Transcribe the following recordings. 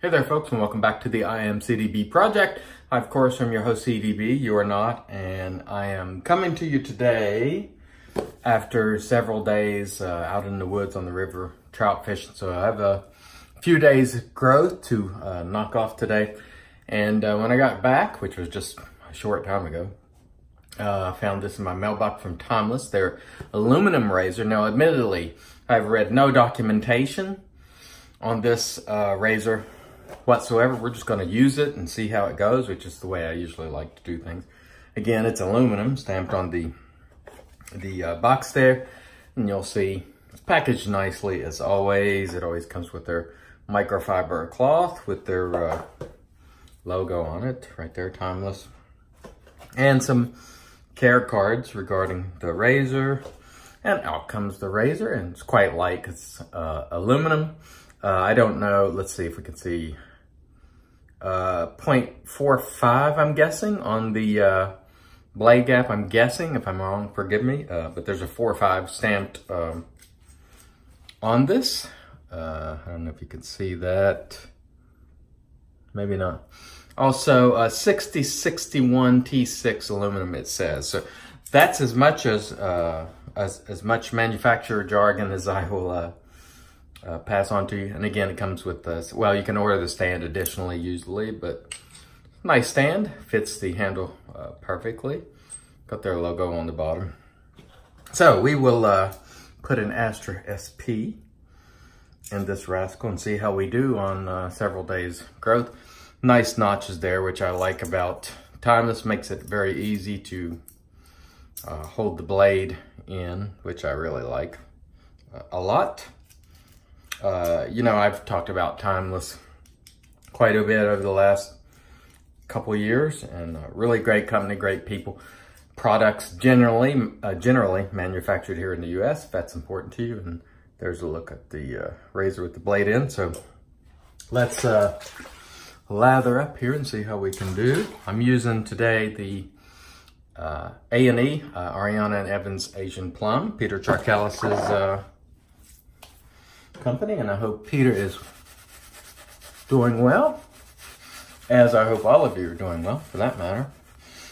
Hey there folks, and welcome back to the I Am CDB project. I, of course, am your host CDB, you are not, and I am coming to you today after several days out in the woods on the river trout fishing. So I have a few days growth to knock off today. And when I got back, which was just a short time ago, I found this in my mailbox from Timeless. Their aluminum razor. Now, admittedly, I've read no documentation on this razor whatsoever. We're just going to use it and see how it goes, which is the way I usually like to do things. Again, it's aluminum stamped on the box there, and you'll see it's packaged nicely as always. It always comes with their microfiber cloth with their logo on it right there, Timeless, and some care cards regarding the razor. And out comes the razor, and it's quite light because it's aluminum. I don't know, let's see if we can see, 0.45, I'm guessing, on the blade gap. I'm guessing, if I'm wrong, forgive me, but there's a 4.5 stamped on this. I don't know if you can see that. Maybe not. Also, 6061 T6 aluminum, it says. So that's as much as much manufacturer jargon as I will pass on to you. And again, it comes with this. Well, you can order the stand additionally usually, but nice stand, fits the handle perfectly. Got their logo on the bottom. So we will put an Astra SP in this rascal and see how we do on several days growth. Nice notches there, which I like about Timeless. Makes it very easy to hold the blade in, which I really like a lot. You know, I've talked about Timeless quite a bit over the last couple of years, and really great company, great people. Products generally manufactured here in the U.S., if that's important to you. And there's a look at the razor with the blade in. So let's lather up here and see how we can do. I'm using today the A&E, Ariana and Evans Asian Plum, Peter Charkalis's company, and I hope Peter is doing well, as I hope all of you are doing well, for that matter.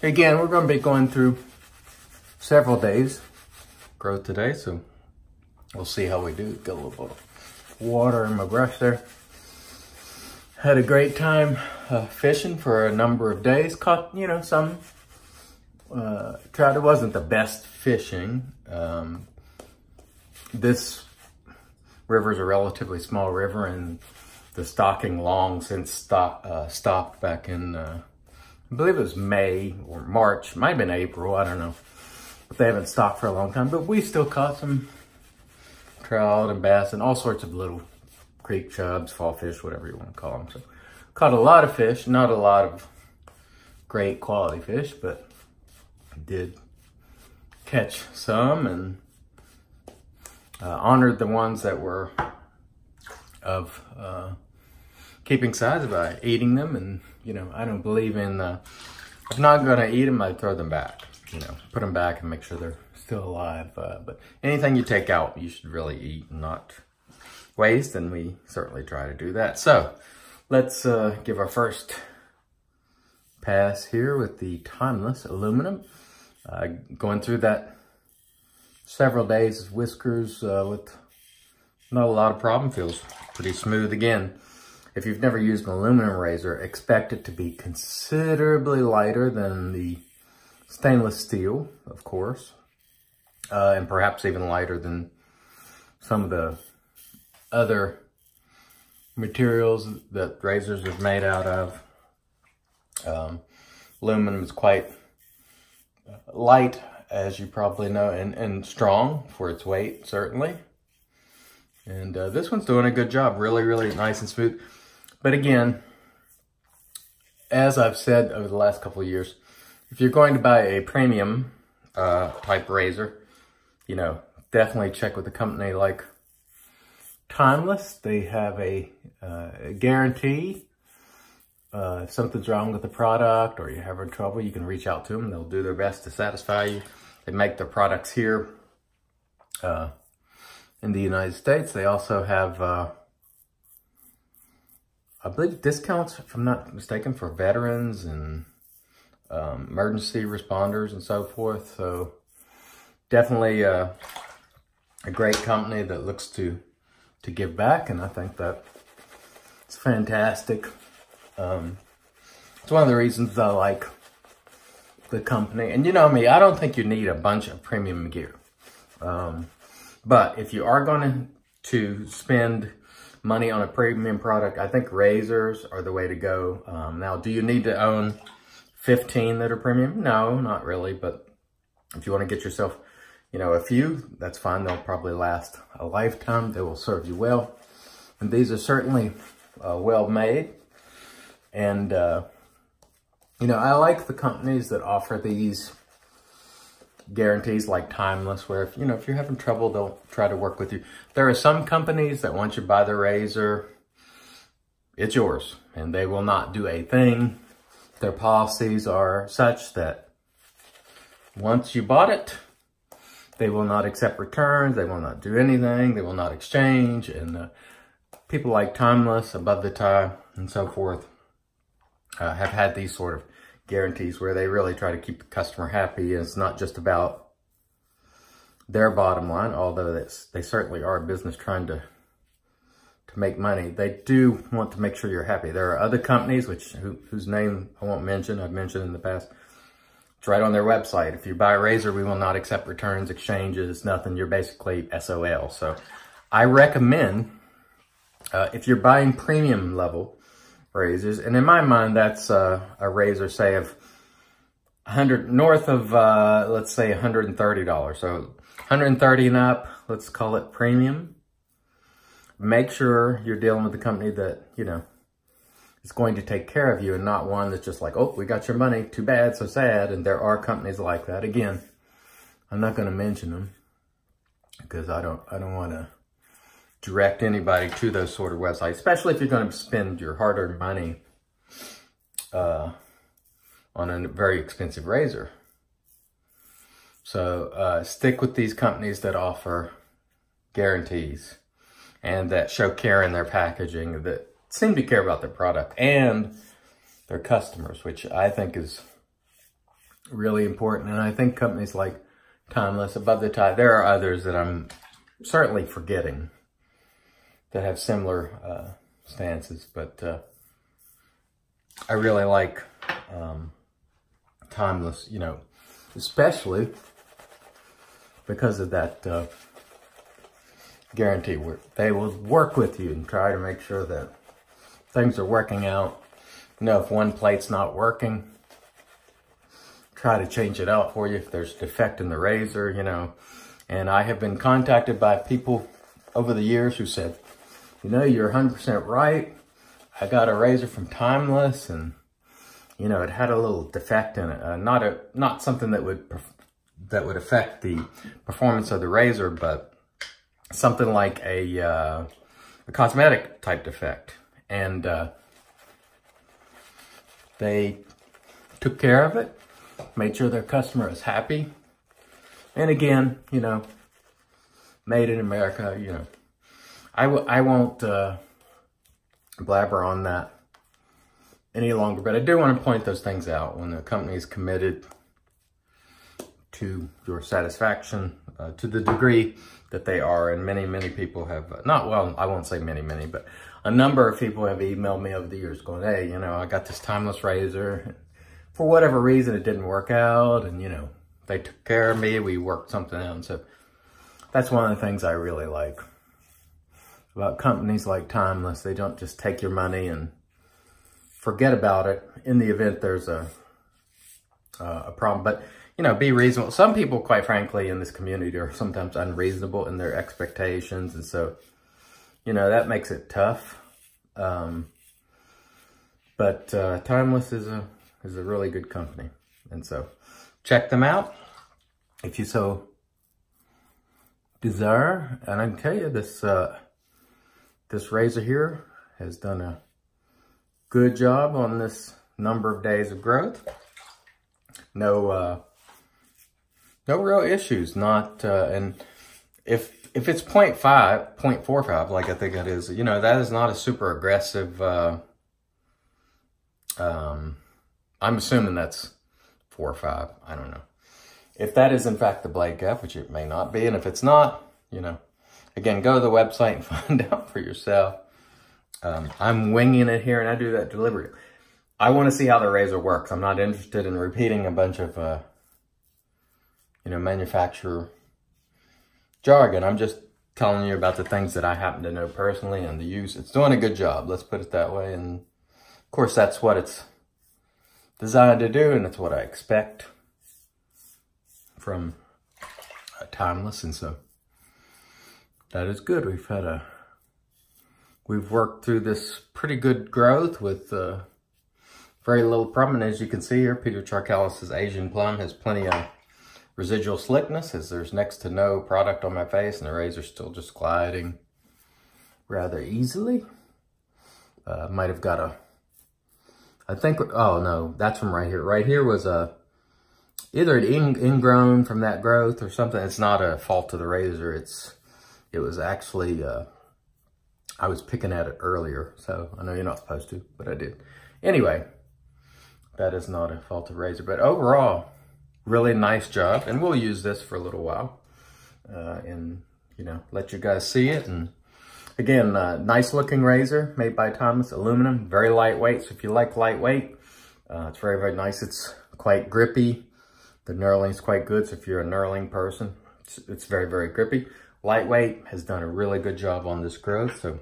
Again, we're going to be going through several days growth today, so we'll see how we do. Get a little bit of water in my brush there. Had a great time fishing for a number of days. Caught, you know, some trout. It wasn't the best fishing. This river is a relatively small river, and the stocking long since stopped back in, I believe it was May or March, might have been April, I don't know. But they haven't stocked for a long time, but we still caught some trout and bass and all sorts of little creek chubs, fall fish, whatever you want to call them. So caught a lot of fish, not a lot of great quality fish, but did catch some, and honored the ones that were of keeping size by eating them. And, you know, I don't believe in, if not going to eat them, I'd throw them back, you know, put them back and make sure they're still alive. But anything you take out, you should really eat and not waste, and we certainly try to do that. So let's give our first pass here with the Timeless aluminum. Going through that several days of whiskers with not a lot of problem. Feels pretty smooth. Again, if you've never used an aluminum razor, expect it to be considerably lighter than the stainless steel, of course, and perhaps even lighter than some of the other materials that razors are made out of. Aluminum is quite light, as you probably know, and strong for its weight, certainly. And this one's doing a good job. Really, really nice and smooth. But again, as I've said over the last couple of years, if you're going to buy a premium type razor, you know, definitely check with a company like Timeless. They have a guarantee. If something's wrong with the product or you're having trouble, you can reach out to them. They'll do their best to satisfy you. They make their products here in the United States. They also have I believe discounts, if I'm not mistaken, for veterans and emergency responders and so forth. So definitely a great company that looks to give back, and I think that it's fantastic. It's one of the reasons I like the company. And you know me, I don't think you need a bunch of premium gear. But if you are going to spend money on a premium product, I think razors are the way to go. Now, do you need to own 15 that are premium? No, not really. But if you want to get yourself, you know, a few, that's fine. They'll probably last a lifetime. They will serve you well. And these are certainly well made. And, you know, I like the companies that offer these guarantees like Timeless, where if you're having trouble, they'll try to work with you. There are some companies that once you buy the razor, it's yours and they will not do a thing. Their policies are such that once you bought it, they will not accept returns. They will not do anything. They will not exchange. And people like Timeless, Above the Tie, and so forth have had these sort of guarantees where they really try to keep the customer happy. And it's not just about their bottom line, although they certainly are a business trying to make money. They do want to make sure you're happy. There are other companies whose name I won't mention. I've mentioned in the past. It's right on their website. If you buy a razor, we will not accept returns, exchanges, nothing. You're basically SOL. So I recommend, if you're buying premium level razors, and in my mind, that's a razor, say, of north of, let's say, $130. So $130 and up, let's call it premium. Make sure you're dealing with a company that, you know, is going to take care of you, and not one that's just like, oh, we got your money, too bad, so sad. And there are companies like that. Again, I'm not going to mention them because I don't want to direct anybody to those sort of websites, especially if you're going to spend your hard-earned money on a very expensive razor. So stick with these companies that offer guarantees and that show care in their packaging, that seem to care about their product and their customers, which I think is really important. And I think companies like Timeless, Above the Tie, there are others that I'm certainly forgetting that have similar stances, but I really like Timeless, you know, especially because of that guarantee where they will work with you and try to make sure that things are working out. You know, if one plate's not working, try to change it out for you if there's a defect in the razor, you know. And I have been contacted by people over the years who said, you know, you're 100% right. I got a razor from Timeless, and you know, it had a little defect in it. Not something that would affect the performance of the razor, but something like a cosmetic type defect. And they took care of it, made sure their customer is happy. And again, you know, made in America, you know. I won't blabber on that any longer, but I do want to point those things out when the company is committed to your satisfaction to the degree that they are. And many people have, I won't say many, but a number of people have emailed me over the years going, hey, you know, I got this Timeless razor. For whatever reason, it didn't work out. And, you know, they took care of me. We worked something out. And so that's one of the things I really like about companies like Timeless. They don't just take your money and forget about it in the event there's a problem. But, you know, be reasonable. Some people, quite frankly, in this community are sometimes unreasonable in their expectations. And so, you know, that makes it tough. But Timeless is a really good company. And so check them out if you so desire. And I can tell you this razor here has done a good job on this number of days of growth. No real issues. And if it's 0.45, like I think it is, you know, that is not a super aggressive I'm assuming that's 4 or 5. I don't know. If that is in fact the blade gap, which it may not be, and if it's not, you know, again, go to the website and find out for yourself. I'm winging it here, and I do that deliberately. I want to see how the razor works. I'm not interested in repeating a bunch of, you know, manufacturer jargon. I'm just telling you about the things that I happen to know personally and the use. It's doing a good job, let's put it that way. And of course, that's what it's designed to do, and it's what I expect from a Timeless. And so that is good. We've worked through this pretty good growth with very little problem. And as you can see here, Peter Charcalis' Asian Plum has plenty of residual slickness, as there's next to no product on my face and the razor's still just gliding rather easily. Might have got a, I think, oh no, that's from right here. Right here was either an ingrown from that growth or something. It's not a fault of the razor. It was actually, I was picking at it earlier, so I know you're not supposed to, but I did. Anyway, that is not a fault of razor, but overall, really nice job. And we'll use this for a little while and, you know, let you guys see it. And again, nice looking razor made by Timeless, aluminum, very lightweight. So if you like lightweight, it's very, very nice. It's quite grippy. The knurling's quite good. So if you're a knurling person, it's very, very grippy. Lightweight, has done a really good job on this growth. So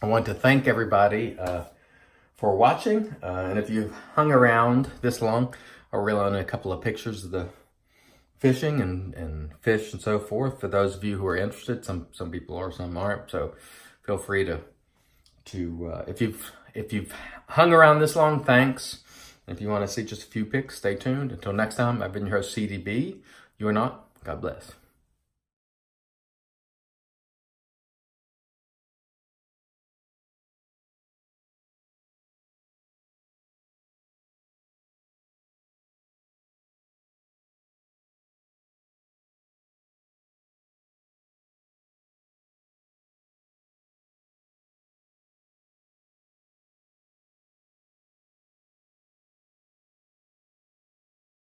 I want to thank everybody for watching. And if you've hung around this long, I'll reel on a couple of pictures of the fishing and fish and so forth. For those of you who are interested, some people are, some aren't. So feel free to if you've hung around this long, thanks. If you want to see just a few pics, stay tuned. Until next time, I've been your host, CDB. You are not. God bless.